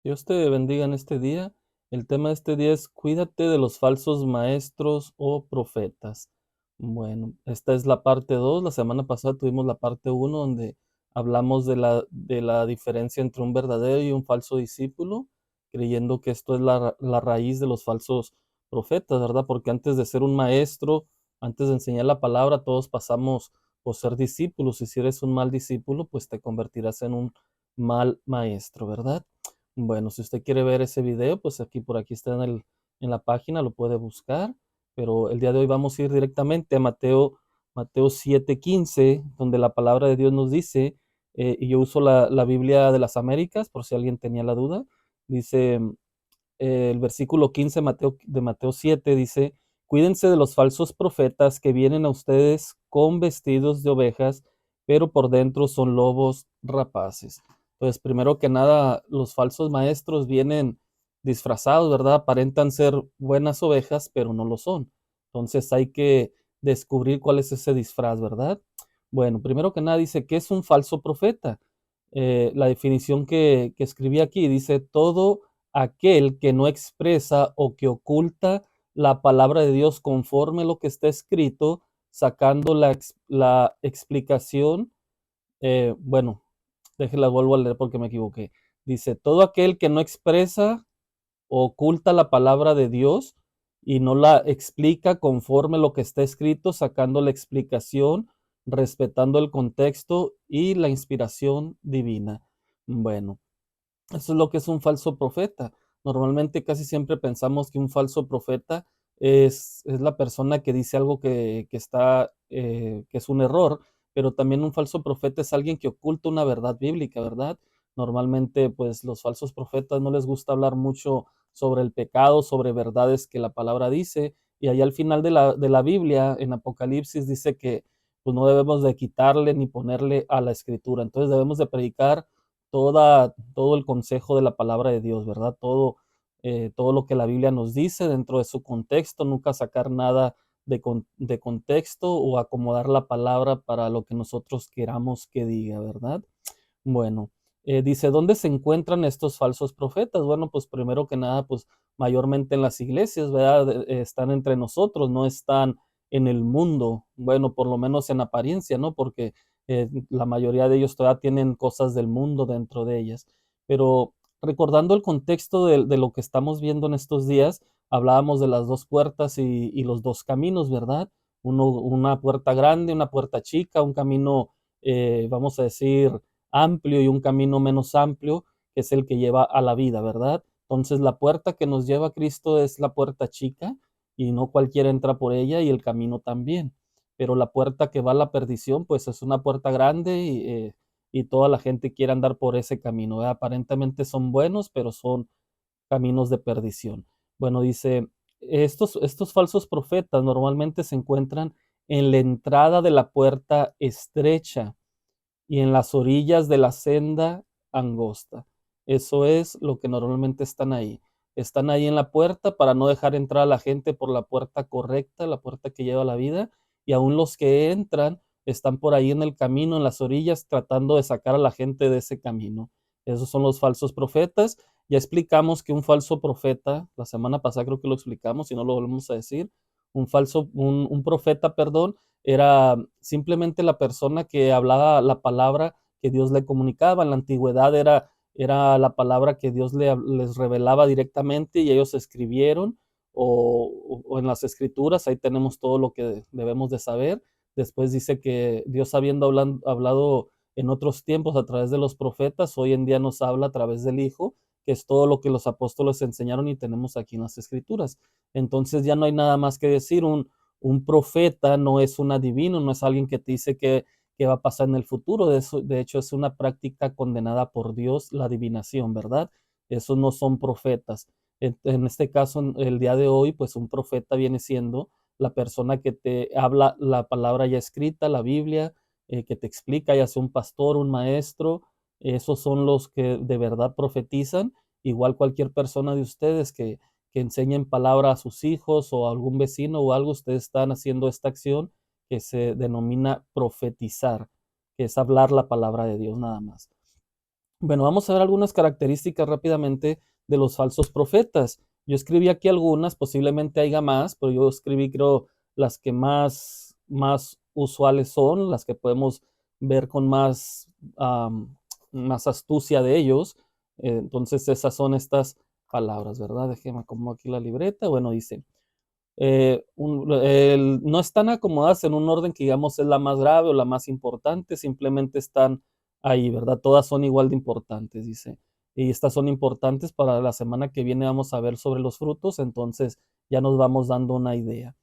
Dios te bendiga en este día. El tema de este día es cuídate de los falsos maestros o profetas. Bueno, esta es la parte 2. La semana pasada tuvimos la parte uno donde hablamos de la diferencia entre un verdadero y un falso discípulo, creyendo que esto es la raíz de los falsos profetas, ¿verdad? Porque antes de ser un maestro, antes de enseñar la palabra, todos pasamos por ser discípulos. Y si eres un mal discípulo, pues te convertirás en un mal maestro, ¿verdad? Bueno, si usted quiere ver ese video, pues por aquí está en la página, lo puede buscar. Pero el día de hoy vamos a ir directamente a Mateo 7:15, donde la palabra de Dios nos dice, y yo uso la Biblia de las Américas, por si alguien tenía la duda. Dice, el versículo 15 de Mateo 7 dice, cuídense de los falsos profetas que vienen a ustedes con vestidos de ovejas, pero por dentro son lobos rapaces. Entonces, primero que nada, los falsos maestros vienen disfrazados, ¿verdad? Aparentan ser buenas ovejas, pero no lo son. Entonces hay que descubrir cuál es ese disfraz, ¿verdad? Bueno, primero que nada dice, ¿qué es un falso profeta? La definición que escribí aquí dice, todo aquel que no expresa o que oculta la palabra de Dios conforme lo que está escrito, sacando la explicación. Bueno, déjenla vuelvo a leer porque me equivoqué. Dice, todo aquel que no expresa o oculta la palabra de Dios y no la explica conforme lo que está escrito, sacando la explicación, respetando el contexto y la inspiración divina. Bueno, eso es lo que es un falso profeta. Normalmente casi siempre pensamos que un falso profeta es la persona que dice algo que es un error, pero también un falso profeta es alguien que oculta una verdad bíblica, ¿verdad? Normalmente, pues los falsos profetas no les gusta hablar mucho sobre el pecado, sobre verdades que la palabra dice, y ahí al final de la Biblia, en Apocalipsis, dice que pues no debemos de quitarle ni ponerle a la escritura. Entonces debemos de predicar todo el consejo de la palabra de Dios, ¿verdad? Todo lo que la Biblia nos dice dentro de su contexto, nunca sacar nada de contexto o acomodar la palabra para lo que nosotros queramos que diga, ¿verdad? Bueno, dice, ¿dónde se encuentran estos falsos profetas? Bueno, pues primero que nada, pues mayormente en las iglesias, ¿verdad? Están entre nosotros, no están en el mundo, bueno, por lo menos en apariencia, ¿no? Porque la mayoría de ellos todavía tienen cosas del mundo dentro de ellas. Pero recordando el contexto de lo que estamos viendo en estos días, hablábamos de las dos puertas y los dos caminos, ¿verdad? Una puerta grande, una puerta chica, un camino, vamos a decir, amplio y un camino menos amplio, que es el que lleva a la vida, ¿verdad? Entonces la puerta que nos lleva a Cristo es la puerta chica y no cualquiera entra por ella y el camino también. Pero la puerta que va a la perdición, pues es una puerta grande y toda la gente quiere andar por ese camino, ¿verdad? Aparentemente son buenos, pero son caminos de perdición. Bueno, dice, estos falsos profetas normalmente se encuentran en la entrada de la puerta estrecha y en las orillas de la senda angosta. Eso es lo que normalmente están ahí. Están ahí en la puerta para no dejar entrar a la gente por la puerta correcta, la puerta que lleva a la vida, y aún los que entran están por ahí en el camino, en las orillas, tratando de sacar a la gente de ese camino. Esos son los falsos profetas. Ya explicamos que un falso profeta, la semana pasada creo que lo explicamos, y no lo volvemos a decir, un profeta, perdón, era simplemente la persona que hablaba la palabra que Dios le comunicaba. En la antigüedad era la palabra que Dios les revelaba directamente y ellos escribieron o en las escrituras, ahí tenemos todo lo que debemos de saber. Después dice que Dios habiendo hablado en otros tiempos a través de los profetas, hoy en día nos habla a través del Hijo, que es todo lo que los apóstoles enseñaron y tenemos aquí en las escrituras. Entonces ya no hay nada más que decir. Un profeta no es un adivino, no es alguien que te dice que va a pasar en el futuro. De hecho, es una práctica condenada por Dios, la adivinación, ¿verdad? Esos no son profetas. En este caso, el día de hoy, pues un profeta viene siendo la persona que te habla la palabra ya escrita, la Biblia, que te explica, ya sea un pastor, un maestro. Esos son los que de verdad profetizan. Igual cualquier persona de ustedes que enseñen palabra a sus hijos o a algún vecino o algo, ustedes están haciendo esta acción que se denomina profetizar, que es hablar la palabra de Dios nada más. Bueno, vamos a ver algunas características rápidamente de los falsos profetas. Yo escribí aquí algunas, posiblemente haya más, pero yo escribí, creo, las que más usuales son, las que podemos ver con más astucia de ellos. Entonces, esas son estas palabras, ¿verdad? Déjeme acomodo aquí la libreta. Bueno, dice, no están acomodadas en un orden que digamos es la más grave o la más importante, simplemente están ahí, ¿verdad? Todas son igual de importantes, dice. Y estas son importantes para la semana que viene, vamos a ver sobre los frutos, entonces ya nos vamos dando una idea.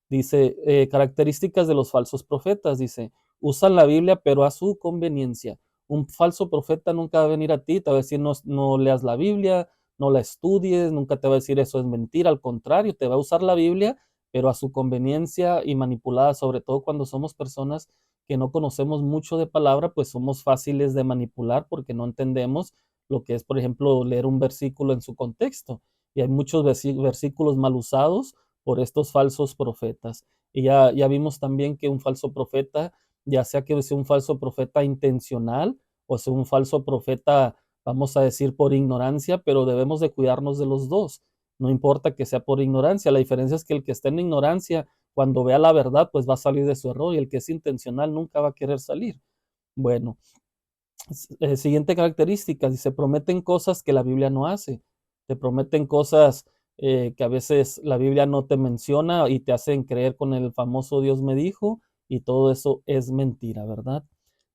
Dice, características de los falsos profetas, dice, usan la Biblia pero a su conveniencia. Un falso profeta nunca va a venir a ti, te va a decir no leas la Biblia, no la estudies, nunca te va a decir eso es mentira, al contrario, te va a usar la Biblia, pero a su conveniencia y manipulada, sobre todo cuando somos personas que no conocemos mucho de palabra, pues somos fáciles de manipular porque no entendemos lo que es, por ejemplo, leer un versículo en su contexto. Y hay muchos versículos mal usados por estos falsos profetas. Y ya vimos también que un falso profeta, ya sea que sea un falso profeta intencional o sea un falso profeta, vamos a decir, por ignorancia, pero debemos de cuidarnos de los dos. No importa que sea por ignorancia, la diferencia es que el que está en ignorancia, cuando vea la verdad, pues va a salir de su error y el que es intencional nunca va a querer salir. Bueno, siguiente característica, dice, prometen cosas que la Biblia no hace. Te prometen cosas que a veces la Biblia no te menciona y te hacen creer con el famoso Dios me dijo y todo eso es mentira, ¿verdad?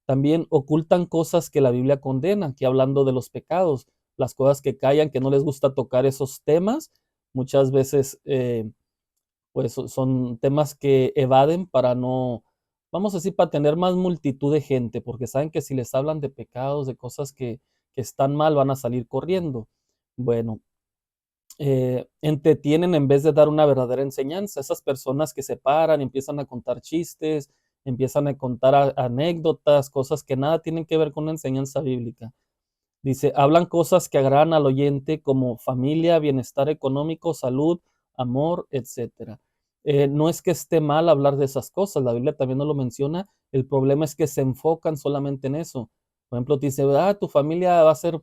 También ocultan cosas que la Biblia condena, aquí hablando de los pecados, las cosas que callan, que no les gusta tocar esos temas, muchas veces pues son temas que evaden para no, vamos a decir, para tener más multitud de gente, porque saben que si les hablan de pecados, de cosas que están mal, van a salir corriendo. Bueno, entretienen en vez de dar una verdadera enseñanza. Esas personas que se paran, empiezan a contar chistes, empiezan a contar anécdotas, cosas que nada tienen que ver con la enseñanza bíblica. Dice, hablan cosas que agradan al oyente como familia, bienestar económico, salud, amor, etcétera. No es que esté mal hablar de esas cosas, la Biblia también no lo menciona, el problema es que se enfocan solamente en eso. Por ejemplo, te dice, tu familia va a ser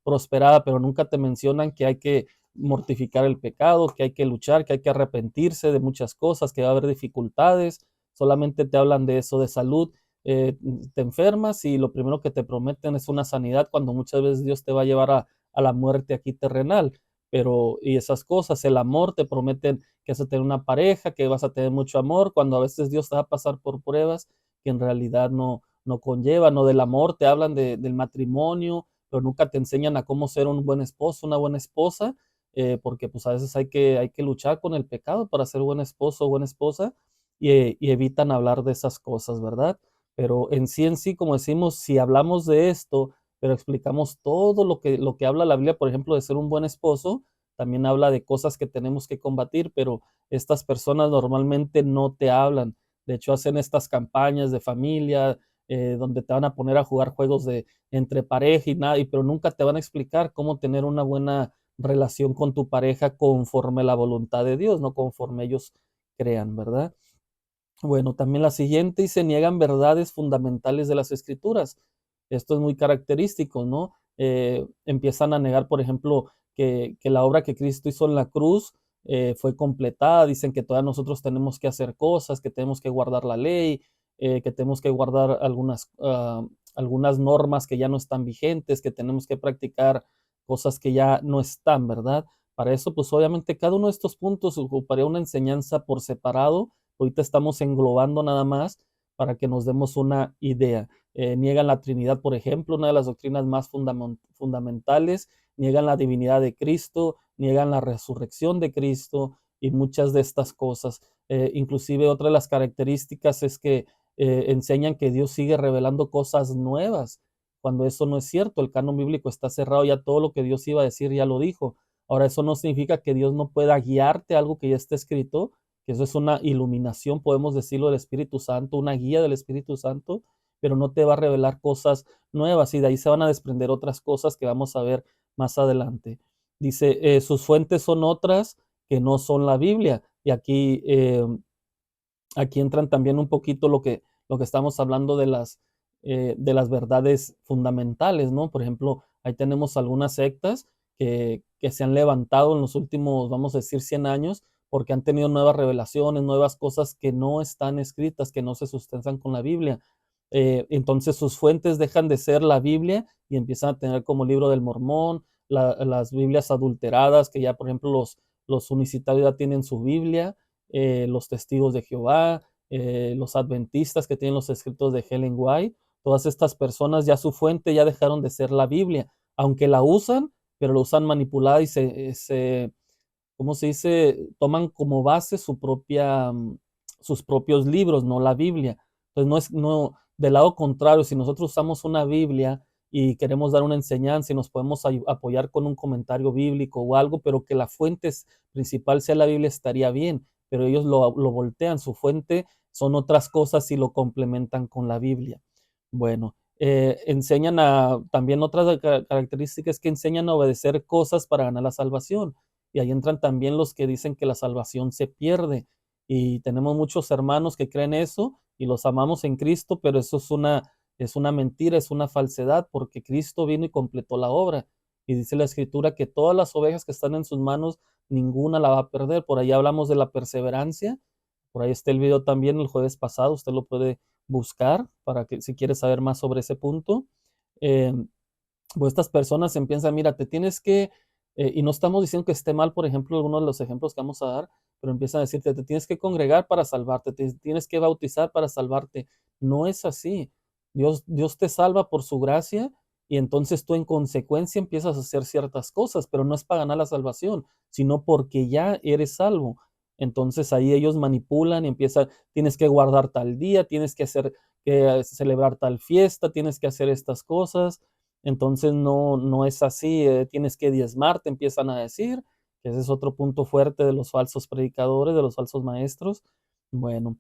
prosperada, pero nunca te mencionan que hay que mortificar el pecado, que hay que luchar, que hay que arrepentirse de muchas cosas, que va a haber dificultades, solamente te hablan de eso, de salud, te enfermas y lo primero que te prometen es una sanidad cuando muchas veces Dios te va a llevar a la muerte aquí terrenal. Pero, y esas cosas, el amor, te prometen que vas a tener una pareja, que vas a tener mucho amor, cuando a veces Dios te va a pasar por pruebas que en realidad no conllevan, o del amor, te hablan del matrimonio, pero nunca te enseñan a cómo ser un buen esposo, una buena esposa, porque pues a veces hay que luchar con el pecado para ser buen esposo o buena esposa, y evitan hablar de esas cosas, ¿verdad? Pero en sí, como decimos, si hablamos de esto, pero explicamos todo lo que habla la Biblia, por ejemplo, de ser un buen esposo, también habla de cosas que tenemos que combatir, pero estas personas normalmente no te hablan. De hecho, hacen estas campañas de familia, donde te van a poner a jugar juegos de entre pareja y nada, pero nunca te van a explicar cómo tener una buena relación con tu pareja conforme la voluntad de Dios, no conforme ellos crean, ¿verdad? Bueno, también la siguiente, y se niegan verdades fundamentales de las escrituras. Esto es muy característico, ¿no? Empiezan a negar, por ejemplo, que la obra que Cristo hizo en la cruz fue completada. Dicen que todavía nosotros tenemos que hacer cosas, que tenemos que guardar la ley, que tenemos que guardar algunas normas que ya no están vigentes, que tenemos que practicar cosas que ya no están, ¿verdad? Para eso, pues obviamente cada uno de estos puntos ocuparía una enseñanza por separado. Ahorita estamos englobando nada más para que nos demos una idea. Niegan la Trinidad, por ejemplo, una de las doctrinas más fundamentales, niegan la divinidad de Cristo, niegan la resurrección de Cristo y muchas de estas cosas. Inclusive otra de las características es que enseñan que Dios sigue revelando cosas nuevas, cuando eso no es cierto. El canon bíblico está cerrado, ya todo lo que Dios iba a decir ya lo dijo. Ahora, eso no significa que Dios no pueda guiarte a algo que ya está escrito, que eso es una iluminación, podemos decirlo, del Espíritu Santo, una guía del Espíritu Santo, pero no te va a revelar cosas nuevas y de ahí se van a desprender otras cosas que vamos a ver más adelante. Dice, sus fuentes son otras que no son la Biblia. Y aquí entran también un poquito lo que estamos hablando de de las verdades fundamentales, ¿no? Por ejemplo, ahí tenemos algunas sectas que se han levantado en los últimos, vamos a decir, 100 años, porque han tenido nuevas revelaciones, nuevas cosas que no están escritas, que no se sustentan con la Biblia. Entonces sus fuentes dejan de ser la Biblia y empiezan a tener como Libro del Mormón, las Biblias adulteradas, que ya, por ejemplo, los unicitarios ya tienen su Biblia, los testigos de Jehová, los adventistas que tienen los escritos de Ellen White. Todas estas personas ya su fuente ya dejaron de ser la Biblia, aunque la usan, pero la usan manipulada y ¿cómo se dice? Toman como base sus propios libros, no la Biblia. Entonces, del lado contrario, si nosotros usamos una Biblia y queremos dar una enseñanza y nos podemos apoyar con un comentario bíblico o algo, pero que la fuente principal sea la Biblia, estaría bien, pero ellos lo voltean, su fuente son otras cosas y lo complementan con la Biblia. Bueno, también otras características que enseñan a obedecer cosas para ganar la salvación. Y ahí entran también los que dicen que la salvación se pierde. Y tenemos muchos hermanos que creen eso y los amamos en Cristo, pero eso es una mentira, es una falsedad, porque Cristo vino y completó la obra. Y dice la Escritura que todas las ovejas que están en sus manos, ninguna la va a perder. Por ahí hablamos de la perseverancia. Por ahí está el video también el jueves pasado, usted lo puede buscar para que si quiere saber más sobre ese punto. Eh, pues estas personas empiezan, mira, te tienes que, y no estamos diciendo que esté mal, por ejemplo, algunos de los ejemplos que vamos a dar, pero empiezan a decirte, te tienes que congregar para salvarte, te tienes que bautizar para salvarte. No es así. Dios te salva por su gracia y entonces tú en consecuencia empiezas a hacer ciertas cosas, pero no es para ganar la salvación, sino porque ya eres salvo. Entonces ahí ellos manipulan y empiezan, tienes que guardar tal día, tienes que celebrar tal fiesta, tienes que hacer estas cosas. Entonces no es así, tienes que diezmar, te empiezan a decir, que ese es otro punto fuerte de los falsos predicadores, de los falsos maestros. Bueno,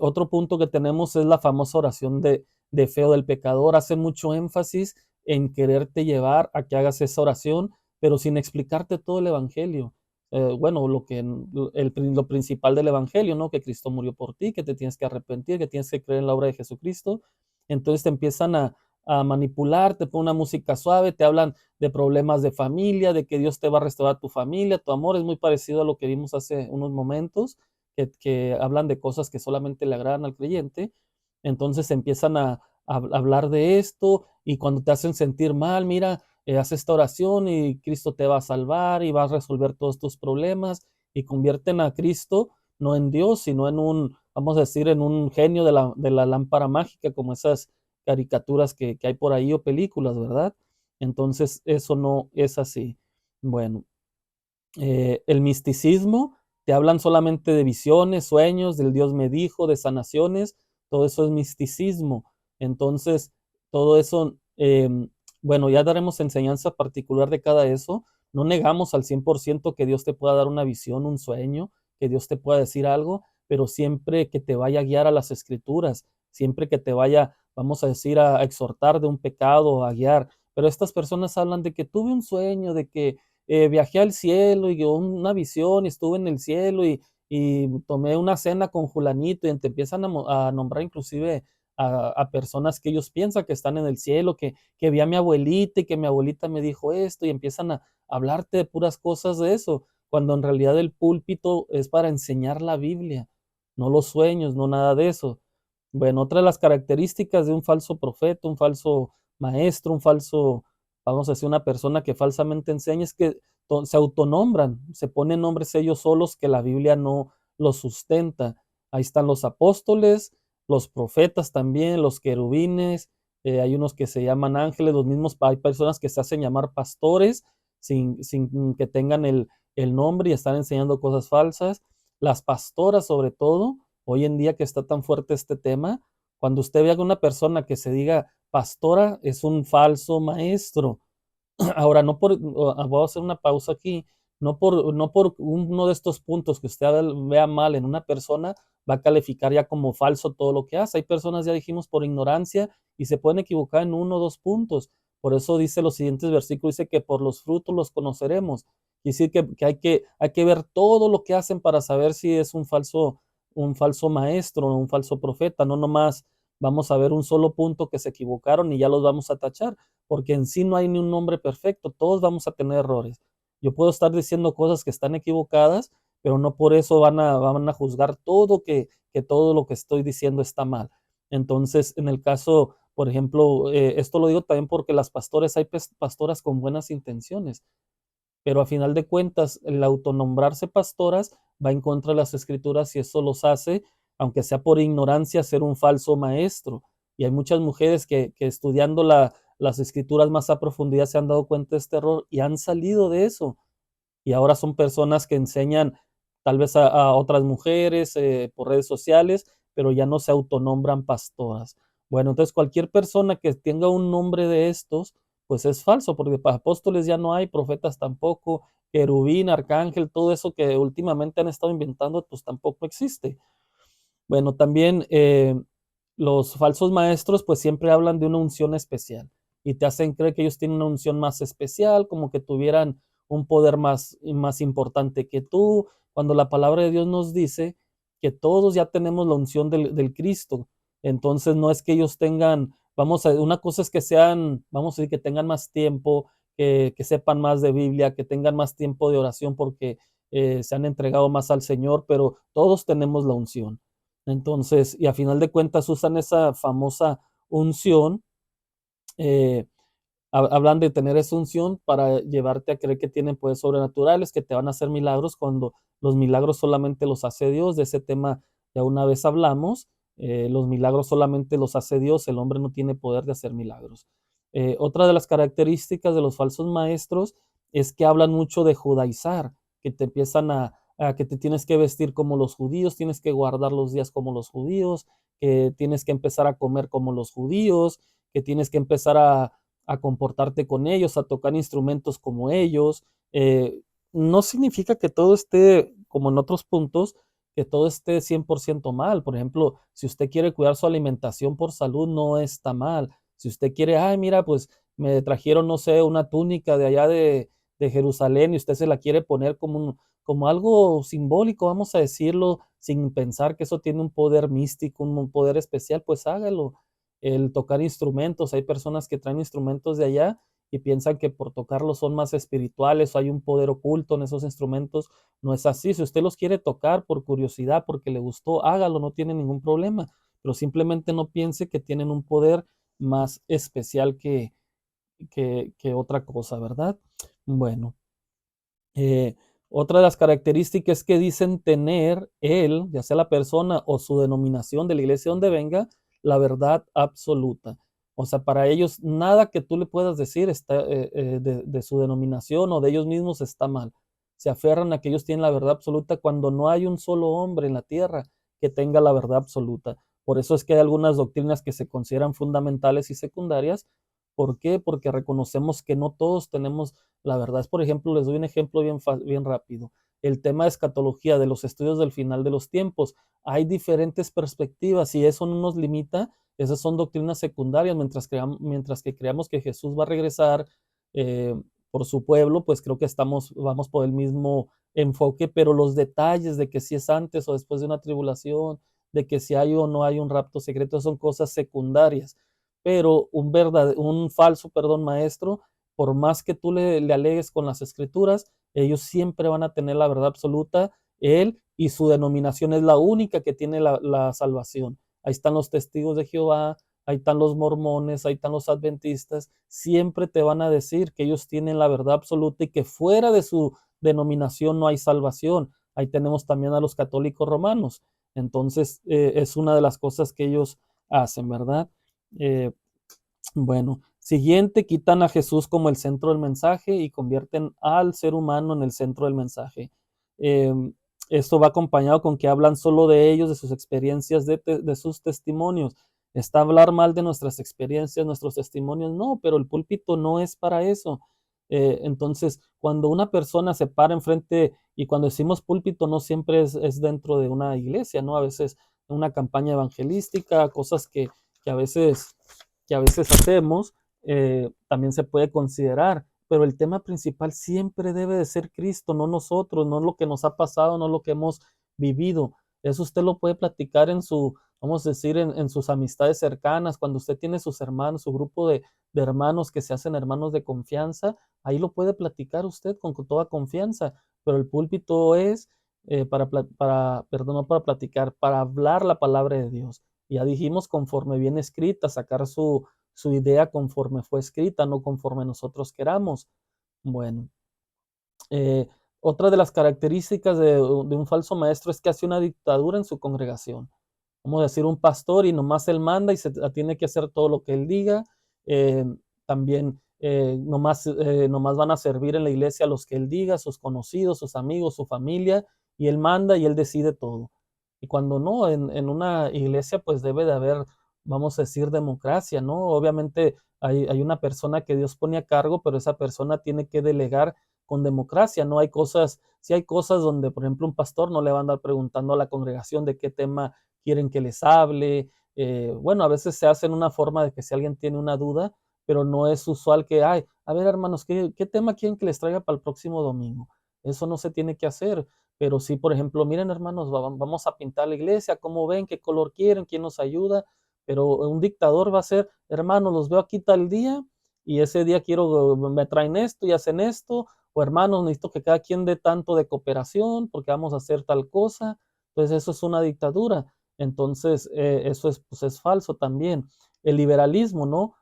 otro punto que tenemos es la famosa oración de feo del pecador. Hace mucho énfasis en quererte llevar a que hagas esa oración, pero sin explicarte todo el Evangelio. Bueno, lo principal del Evangelio, ¿no? Que Cristo murió por ti, que te tienes que arrepentir, que tienes que creer en la obra de Jesucristo. Entonces te empiezan a manipular, te ponen una música suave, te hablan de problemas de familia, de que Dios te va a restaurar tu familia, tu amor. Es muy parecido a lo que vimos hace unos momentos, que hablan de cosas que solamente le agradan al creyente. Entonces empiezan a hablar de esto y cuando te hacen sentir mal, mira, haz esta oración y Cristo te va a salvar y va a resolver todos tus problemas y convierten a Cristo no en Dios, sino en vamos a decir, en un genio de la lámpara mágica, como esas caricaturas que hay por ahí o películas, ¿verdad? Entonces, eso no es así. Bueno, el misticismo, te hablan solamente de visiones, sueños, del Dios me dijo, de sanaciones, todo eso es misticismo. Entonces, todo eso, bueno, ya daremos enseñanza particular de cada eso. No negamos al 100% que Dios te pueda dar una visión, un sueño, que Dios te pueda decir algo, pero siempre que te vaya a guiar a las escrituras, siempre que te vaya, vamos a decir, a exhortar de un pecado, a guiar. Pero estas personas hablan de que tuve un sueño, de que viajé al cielo y una visión y estuve en el cielo y tomé una cena con Julanito y te empiezan a nombrar inclusive a personas que ellos piensan que están en el cielo, que vi a mi abuelita y que mi abuelita me dijo esto y empiezan a hablarte de puras cosas de eso, cuando en realidad el púlpito es para enseñar la Biblia, no los sueños, no nada de eso. Bueno, otra de las características de un falso profeta, un falso maestro, vamos a decir, una persona que falsamente enseña es que se autonombran, se ponen nombres ellos solos que la Biblia no los sustenta. Ahí están los apóstoles, los profetas también, los querubines, hay unos que se llaman ángeles, hay personas que se hacen llamar pastores sin que tengan el nombre y están enseñando cosas falsas. Las pastoras sobre todo hoy en día que está tan fuerte este tema, cuando usted ve a una persona que se diga pastora, es un falso maestro. Ahora, voy a hacer una pausa aquí, no por uno de estos puntos que usted vea mal en una persona, va a calificar ya como falso todo lo que hace. Hay personas, ya dijimos, por ignorancia y se pueden equivocar en uno o dos puntos. Por eso dice los siguientes versículos, dice que por los frutos los conoceremos. Y decir que hay que ver todo lo que hacen para saber si es un falso maestro o un falso profeta, no nomás vamos a ver un solo punto que se equivocaron y ya los vamos a tachar, porque en sí no hay ni un hombre perfecto, todos vamos a tener errores. Yo puedo estar diciendo cosas que están equivocadas, pero no por eso van a juzgar que todo lo que estoy diciendo está mal. Entonces, en el caso, por ejemplo, esto lo digo también porque las pastores, hay pastoras con buenas intenciones, pero a final de cuentas, el autonombrarse pastoras va en contra de las escrituras y eso los hace, aunque sea por ignorancia, ser un falso maestro. Y hay muchas mujeres que estudiando las escrituras más a profundidad se han dado cuenta de este error y han salido de eso y ahora son personas que enseñan tal vez a otras mujeres por redes sociales, pero ya no se autonombran pastoras. Bueno, entonces cualquier persona que tenga un nombre de estos, pues es falso, porque para apóstoles ya no hay, profetas tampoco, querubín, arcángel, todo eso que últimamente han estado inventando, pues tampoco existe. Bueno, también los falsos maestros pues siempre hablan de una unción especial y te hacen creer que ellos tienen una unción más especial, como que tuvieran un poder más importante que tú, cuando la palabra de Dios nos dice que todos ya tenemos la unción del Cristo. Entonces no es que ellos tengan, una cosa es que sean, vamos a decir, que tengan más tiempo, que sepan más de Biblia, que tengan más tiempo de oración porque se han entregado más al Señor, pero todos tenemos la unción. Entonces, y a final de cuentas usan esa famosa unción, eh, hablan de tener esa unción para llevarte a creer que tienen poderes sobrenaturales, que te van a hacer milagros cuando los milagros solamente los hace Dios. De ese tema ya una vez hablamos. Los milagros solamente los hace Dios, el hombre no tiene poder de hacer milagros. Otra de las características de los falsos maestros es que hablan mucho de judaizar, que te empiezan a que te tienes que vestir como los judíos, tienes que guardar los días como los judíos, que tienes que empezar a comer como los judíos, que tienes que empezar a comportarte con ellos, a tocar instrumentos como ellos. No significa que todo esté, como en otros puntos, que todo esté 100% mal. Por ejemplo, si usted quiere cuidar su alimentación por salud, no está mal. Si usted quiere, ay, mira, pues me trajeron, no sé, una túnica de allá de Jerusalén y usted se la quiere poner como algo simbólico, vamos a decirlo, sin pensar que eso tiene un poder místico, un poder especial, pues hágalo. El tocar instrumentos, hay personas que traen instrumentos de allá y piensan que por tocarlos son más espirituales o hay un poder oculto en esos instrumentos. No es así. Si usted los quiere tocar por curiosidad, porque le gustó, hágalo, no tiene ningún problema. Pero simplemente no piense que tienen un poder más especial que otra cosa, ¿verdad? Bueno, eh, otra de las características que dicen tener él, ya sea la persona o su denominación de la iglesia donde venga, la verdad absoluta. O sea, para ellos nada que tú le puedas decir está, de su denominación o de ellos mismos está mal. Se aferran a que ellos tienen la verdad absoluta cuando no hay un solo hombre en la tierra que tenga la verdad absoluta. Por eso es que hay algunas doctrinas que se consideran fundamentales y secundarias. ¿Por qué? Porque reconocemos que no todos tenemos la verdad. Es, por ejemplo, les doy un ejemplo bien rápido. El tema de escatología, de los estudios del final de los tiempos. Hay diferentes perspectivas y eso no nos limita. Esas son doctrinas secundarias. Mientras que creamos que Jesús va a regresar eh, por su pueblo, pues creo que vamos por el mismo enfoque, pero los detalles de que si es antes o después de una tribulación, de que si hay o no hay un rapto secreto, son cosas secundarias. Pero un falso, perdón, maestro, por más que tú le alegues con las escrituras, ellos siempre van a tener la verdad absoluta. Él y su denominación es la única que tiene la salvación. Ahí están los testigos de Jehová, ahí están los mormones, ahí están los adventistas. Siempre te van a decir que ellos tienen la verdad absoluta y que fuera de su denominación no hay salvación. Ahí tenemos también a los católicos romanos. Entonces, es una de las cosas que ellos hacen, ¿verdad? Eh, bueno, siguiente, quitan a Jesús como el centro del mensaje y convierten al ser humano en el centro del mensaje. Eh, Esto va acompañado con que hablan solo de ellos, de sus experiencias, de sus testimonios. ¿Está hablar mal de nuestras experiencias, nuestros testimonios? No, pero el púlpito no es para eso. Entonces, cuando una persona se para enfrente, y cuando decimos púlpito, no siempre es dentro de una iglesia, ¿no? A veces una campaña evangelística, cosas que a veces que a veces hacemos, también se puede considerar, pero el tema principal siempre debe de ser Cristo, no nosotros, no lo que nos ha pasado, no lo que hemos vivido. Eso usted lo puede platicar en vamos a decir, en sus amistades cercanas, cuando usted tiene sus hermanos, su grupo de hermanos que se hacen hermanos de confianza, ahí lo puede platicar usted con toda confianza, pero el púlpito es perdón, no para platicar, para hablar la palabra de Dios. Ya dijimos conforme viene escrita, sacar su idea conforme fue escrita, no conforme nosotros queramos. Bueno, eh, otra de las características de un falso maestro es que hace una dictadura en su congregación. Vamos a decir, un pastor y nomás él manda y se tiene que hacer todo lo que él diga. También nomás van a servir en la iglesia a los que él diga, sus conocidos, sus amigos, su familia, y él manda y él decide todo. Y cuando no, en una iglesia pues debe de haber, vamos a decir, democracia, ¿no? Obviamente hay una persona que Dios pone a cargo, pero esa persona tiene que delegar con democracia, ¿no? Hay cosas, sí hay cosas donde, por ejemplo, un pastor no le va a andar preguntando a la congregación de qué tema quieren que les hable. Bueno, a veces se hace en una forma de que si alguien tiene una duda, pero no es usual que, ay, a ver, hermanos, ¿qué tema quieren que les traiga para el próximo domingo? Eso no se tiene que hacer, pero sí, por ejemplo, miren, hermanos, vamos a pintar la iglesia, ¿cómo ven? ¿Qué color quieren? ¿Quién nos ayuda? Pero un dictador va a ser, hermanos, los veo aquí tal día y ese día quiero, me traen esto y hacen esto, o hermanos, necesito que cada quien dé tanto de cooperación porque vamos a hacer tal cosa. Entonces eso es una dictadura. Entonces eso es, pues es falso también. El liberalismo, ¿no?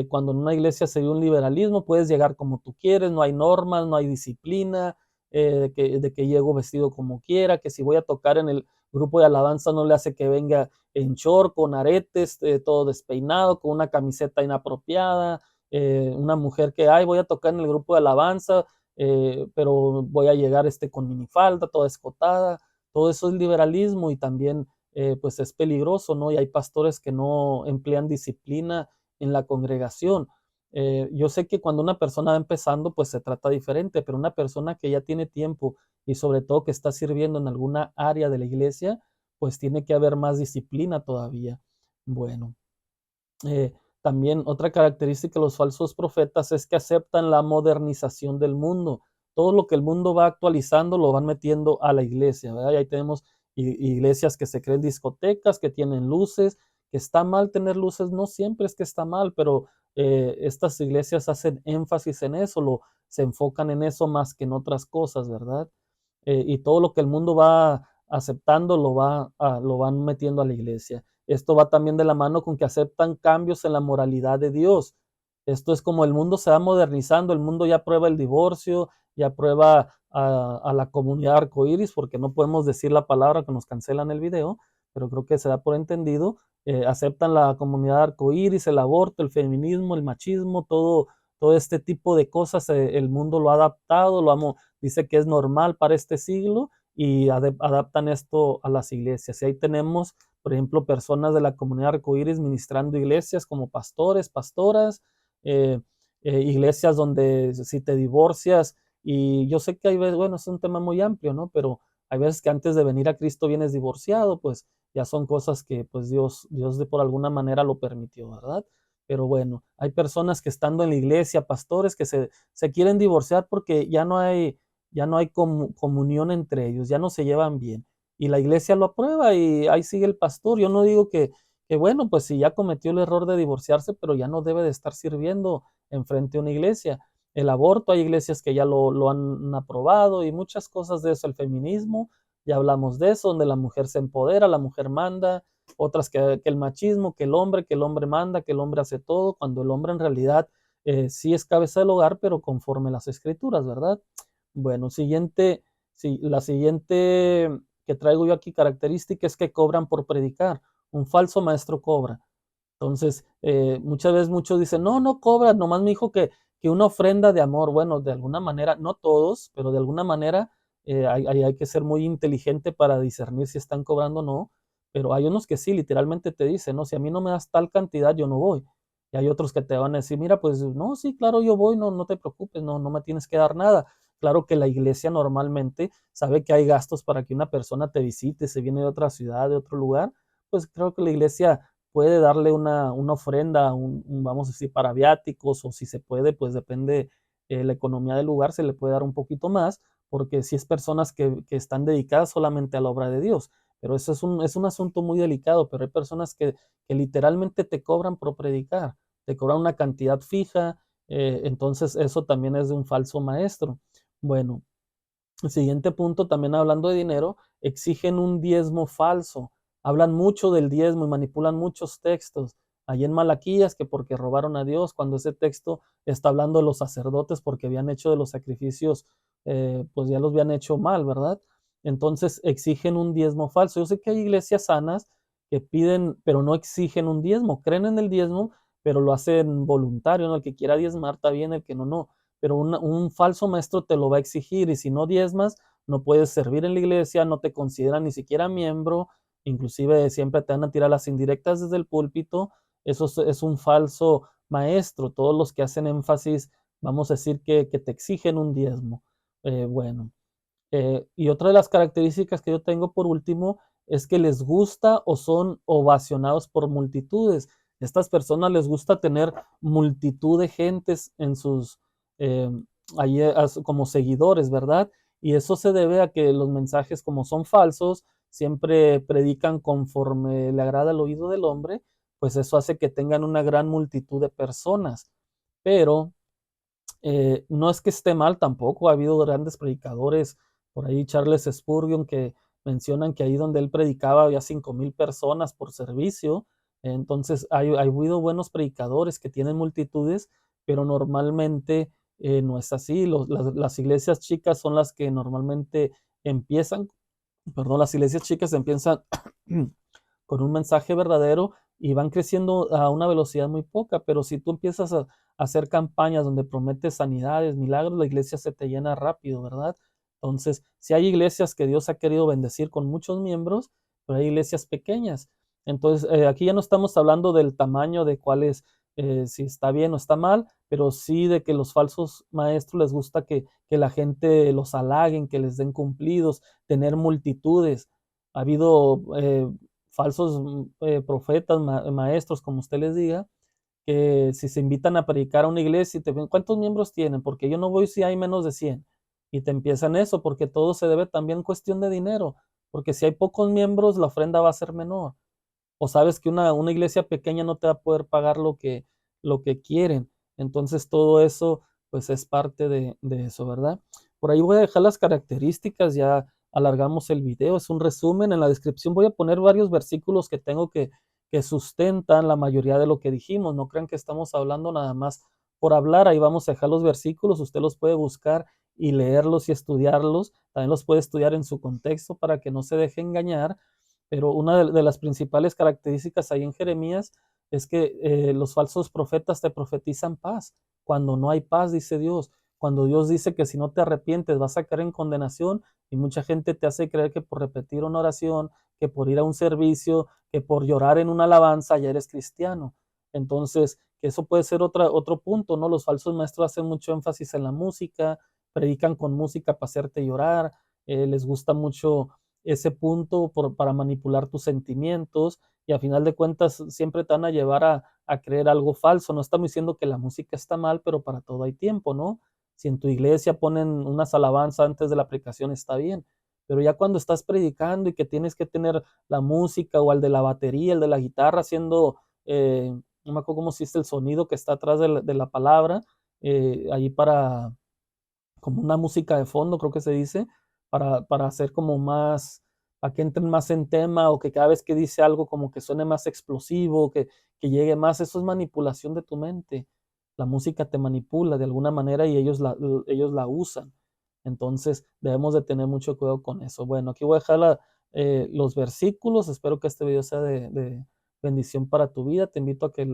Cuando en una iglesia se ve un liberalismo, puedes llegar como tú quieres, no hay normas, no hay disciplina, de que llego vestido como quiera, que si voy a tocar en el grupo de alabanza no le hace que venga en short, con aretes, todo despeinado, con una camiseta inapropiada, una mujer que, ay, voy a tocar en el grupo de alabanza, pero voy a llegar con minifalda, toda escotada. Todo eso es liberalismo y también pues es peligroso, ¿no? Y hay pastores que no emplean disciplina en la congregación. Yo sé que cuando una persona va empezando, pues se trata diferente, pero una persona que ya tiene tiempo y sobre todo que está sirviendo en alguna área de la iglesia, pues tiene que haber más disciplina todavía. Bueno, eh, también otra característica de los falsos profetas es que aceptan la modernización del mundo. Todo lo que el mundo va actualizando lo van metiendo a la iglesia, ¿verdad? Y ahí tenemos iglesias que se creen discotecas, que tienen luces, que está mal tener luces, no siempre es que está mal, pero estas iglesias hacen énfasis en eso, se enfocan en eso más que en otras cosas, ¿verdad? Y todo lo que el mundo va aceptando lo van metiendo a la iglesia. Esto va también de la mano con que aceptan cambios en la moralidad de Dios. Esto es como el mundo se va modernizando, el mundo ya aprueba el divorcio, ya aprueba a la comunidad arcoíris, porque no podemos decir la palabra que nos cancelan el video, pero creo que se da por entendido. Aceptan la comunidad arcoíris, el aborto, el feminismo, el machismo, todo este tipo de cosas, el mundo lo ha adaptado, dice que es normal para este siglo y adaptan esto a las iglesias. Y ahí tenemos, por ejemplo, personas de la comunidad arcoíris ministrando iglesias como pastores, pastoras, eh, iglesias donde si te divorcias, y yo sé que hay veces, bueno, es un tema muy amplio, ¿no? Pero hay veces que antes de venir a Cristo vienes divorciado, pues ya son cosas que pues Dios de por alguna manera lo permitió, ¿verdad? Pero bueno, hay personas que estando en la iglesia, pastores que se quieren divorciar porque ya no hay comunión entre ellos, ya no se llevan bien. Y la iglesia lo aprueba y ahí sigue el pastor. Yo no digo que bueno, pues si ya cometió el error de divorciarse, pero ya no debe de estar sirviendo enfrente a una iglesia. El aborto, hay iglesias que ya lo han aprobado y muchas cosas de eso. El feminismo, ya hablamos de eso, donde la mujer se empodera, la mujer manda, otras que el machismo, que el hombre manda, que el hombre hace todo, cuando el hombre en realidad sí es cabeza del hogar, pero conforme las escrituras, ¿verdad? Bueno, la siguiente que traigo yo aquí característica es que cobran por predicar. Un falso maestro cobra. Entonces, muchas veces muchos dicen, no, no cobra, nomás me dijo que una ofrenda de amor. Bueno, de alguna manera, no todos, pero de alguna manera hay que ser muy inteligente para discernir si están cobrando o no. Pero hay unos que sí, literalmente te dicen, no, si a mí no me das tal cantidad, yo no voy. Y hay otros que te van a decir, mira, pues no, sí, claro, yo voy, no, no te preocupes, no, no me tienes que dar nada. Claro que la iglesia normalmente sabe que hay gastos para que una persona te visite, se viene de otra ciudad, de otro lugar, pues creo que la iglesia puede darle una ofrenda, vamos a decir, para viáticos, o si se puede, pues depende la economía del lugar, se le puede dar un poquito más, porque si es personas que están dedicadas solamente a la obra de Dios. pero eso es un asunto muy delicado, pero hay personas que literalmente te cobran por predicar, te cobran una cantidad fija, entonces eso también es de un falso maestro. Bueno, el siguiente punto, también hablando de dinero, exigen un diezmo falso. Hablan mucho del diezmo y manipulan muchos textos. Allí en Malaquías, que porque robaron a Dios, cuando ese texto está hablando de los sacerdotes porque habían hecho de los sacrificios, pues ya los habían hecho mal, ¿verdad? Entonces exigen un diezmo falso. Yo sé que hay iglesias sanas que piden, pero no exigen un diezmo. Creen en el diezmo, pero lo hacen voluntario, ¿no? El que quiera diezmar está bien, el que no, no, pero un falso maestro te lo va a exigir y si no diezmas, no puedes servir en la iglesia, no te consideran ni siquiera miembro, inclusive siempre te van a tirar las indirectas desde el púlpito, eso es un falso maestro, todos los que hacen énfasis, vamos a decir que te exigen un diezmo. Bueno, y otra de las características que yo tengo por último es que les gusta o son ovacionados por multitudes. Estas personas les gusta tener multitud de gentes en sus, eh, ahí, como seguidores, ¿verdad? Y eso se debe a que los mensajes, como son falsos, siempre predican conforme le agrada al oído del hombre, pues eso hace que tengan una gran multitud de personas. Pero no es que esté mal tampoco, ha habido grandes predicadores, por ahí Charles Spurgeon, que mencionan que ahí donde él predicaba había 5,000 personas por servicio, entonces ha habido buenos predicadores que tienen multitudes, pero normalmente no es así, las iglesias chicas son las que normalmente empiezan, perdón, las iglesias chicas empiezan con un mensaje verdadero y van creciendo a una velocidad muy poca, pero si tú empiezas a hacer campañas donde prometes sanidades, milagros, la iglesia se te llena rápido, ¿verdad? Entonces, si hay iglesias que Dios ha querido bendecir con muchos miembros, pero hay iglesias pequeñas. Entonces, aquí ya no estamos hablando del tamaño de cuáles, si está bien o está mal, pero sí de que los falsos maestros les gusta que la gente los halaguen, que les den cumplidos, tener multitudes. Ha habido falsos profetas, maestros, como usted les diga, que si se invitan a predicar a una iglesia y te ven, ¿cuántos miembros tienen? Porque yo no voy si hay menos de 100. Y te empiezan eso, porque todo se debe también cuestión de dinero, porque si hay pocos miembros, la ofrenda va a ser menor. O sabes que una iglesia pequeña no te va a poder pagar lo que quieren. Entonces todo eso, pues es parte de eso, ¿verdad? Por ahí voy a dejar las características, ya alargamos el video, es un resumen. En la descripción voy a poner varios versículos que tengo que sustentan la mayoría de lo que dijimos. No crean que estamos hablando nada más por hablar. Ahí vamos a dejar los versículos. Usted los puede buscar y leerlos y estudiarlos. También los puede estudiar en su contexto para que no se deje engañar. Pero una de las principales características ahí en Jeremías es que los falsos profetas te profetizan paz, cuando no hay paz, dice Dios. Cuando Dios dice que si no te arrepientes vas a caer en condenación y mucha gente te hace creer que por repetir una oración, que por ir a un servicio, que por llorar en una alabanza ya eres cristiano. Entonces, que eso puede ser otro punto, ¿no? Los falsos maestros hacen mucho énfasis en la música, predican con música para hacerte llorar, les gusta mucho ese punto para manipular tus sentimientos y a final de cuentas siempre te van a llevar a creer algo falso. No estamos diciendo que la música está mal, pero para todo hay tiempo, ¿no? Si en tu iglesia ponen unas alabanzas antes de la predicación está bien, pero ya cuando estás predicando y que tienes que tener la música o el de la batería, el de la guitarra haciendo, no me acuerdo cómo se dice el sonido que está atrás de la palabra, ahí para como una música de fondo, creo que se dice, para hacer como más, para que entren más en tema o que cada vez que dice algo como que suene más explosivo, que llegue más, eso es manipulación de tu mente. La música te manipula de alguna manera y ellos la usan. Entonces debemos de tener mucho cuidado con eso. Bueno, aquí voy a dejar los versículos. Espero que este video sea de bendición para tu vida. Te invito a que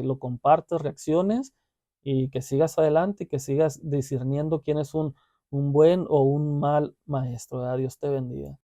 lo compartas, reacciones y que sigas adelante y que sigas discerniendo quién es un buen o un mal maestro, ¿verdad? Dios te bendiga.